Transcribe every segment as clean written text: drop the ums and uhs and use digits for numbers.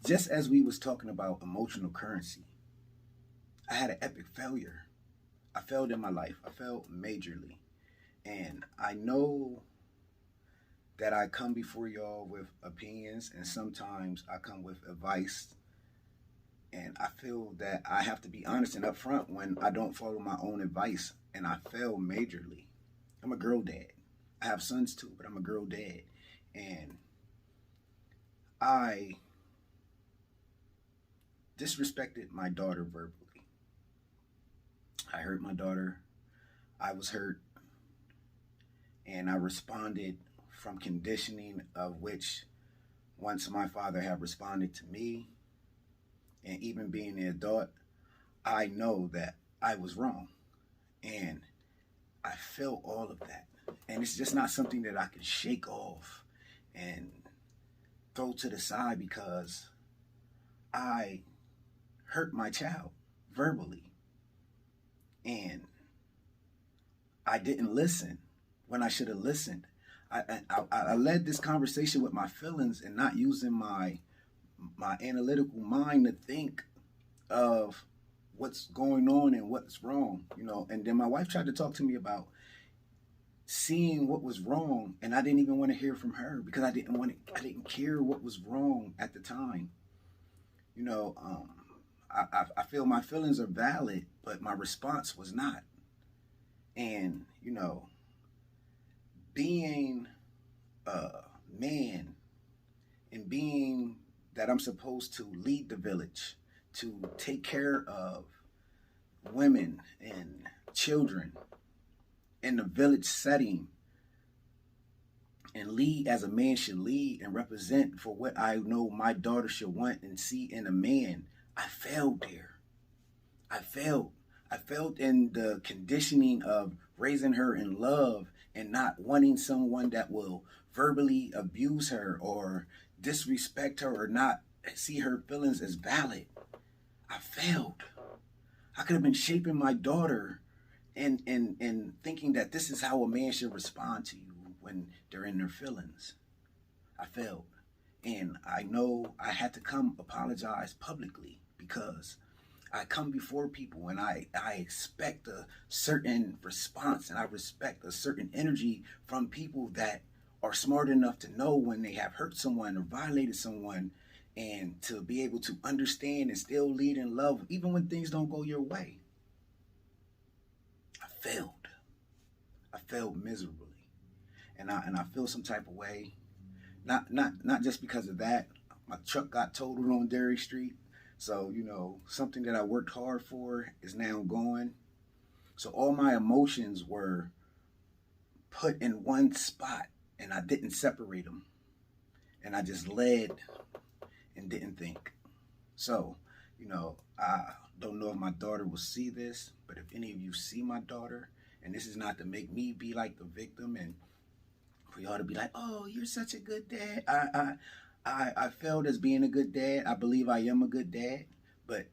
Just as we was talking about emotional currency, I had an epic failure. I failed in my life. I failed majorly. And I know that I come before y'all with opinions and sometimes I come with advice. And I feel that I have to be honest and upfront when I don't follow my own advice and I fail majorly. I'm a girl dad. I have sons too, but I'm a girl dad. And I disrespected my daughter verbally. I hurt my daughter. I was hurt. And I responded from conditioning of which once my father had responded to me and even being an adult, I know that I was wrong. And I feel all of that. And it's just not something that I can shake off and throw to the side because I hurt my child verbally. And I didn't listen when I should have listened. I led this conversation with my feelings and not using my analytical mind to think of what's going on and what's wrong, you know. And then my wife tried to talk to me about seeing what was wrong, and I didn't even want to hear from her because I didn't care what was wrong at the time. You know, I feel my feelings are valid, but my response was not. And you know, being a man and being that I'm supposed to lead the village, to take care of women and children in the village setting and lead as a man should lead and represent for what I know my daughter should want and see in a man, I failed there. I failed. I failed in the conditioning of raising her in love and not wanting someone that will verbally abuse her or disrespect her or not see her feelings as valid. I failed. I could have been shaping my daughter and thinking that this is how a man should respond to you when they're in their feelings. I failed. And I know I had to come apologize publicly because I come before people and I expect a certain response and I respect a certain energy from people that are smart enough to know when they have hurt someone or violated someone and to be able to understand and still lead in love even when things don't go your way. I failed. I failed miserably. And I feel some type of way. Not just because of that. My truck got totaled on Derry Street. So, you know, something that I worked hard for is now gone. So all my emotions were put in one spot and I didn't separate them. And I just led and didn't think. So, you know, I don't know if my daughter will see this, but if any of you see my daughter, and this is not to make me be like the victim and for y'all to be like, oh, you're such a good dad. I failed as being a good dad. I believe I am a good dad. But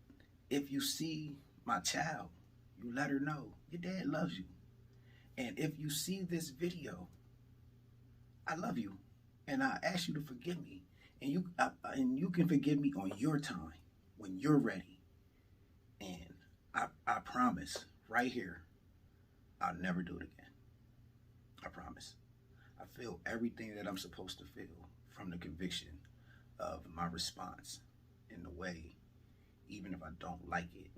if you see my child, you let her know your dad loves you. And if you see this video, I love you. And I ask you to forgive me. And you can forgive me on your time when you're ready. And I promise right here, I'll never do it again. I promise. I feel everything that I'm supposed to feel from the conviction of my response in the way, even if I don't like it.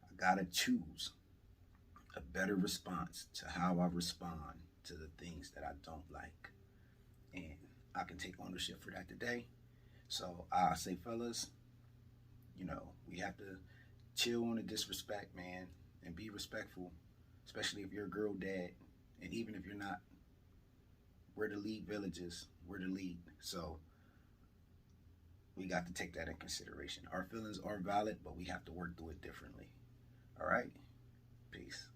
I gotta choose a better response to how I respond to the things that I don't like. And I can take ownership for that today. So I say, fellas, you know, we have to chill on the disrespect, man, and be respectful, especially if you're a girl dad. And even if you're not, we're the lead villages, we're the lead. So we got to take that in consideration. Our feelings are valid, but we have to work through it differently. All right? Peace.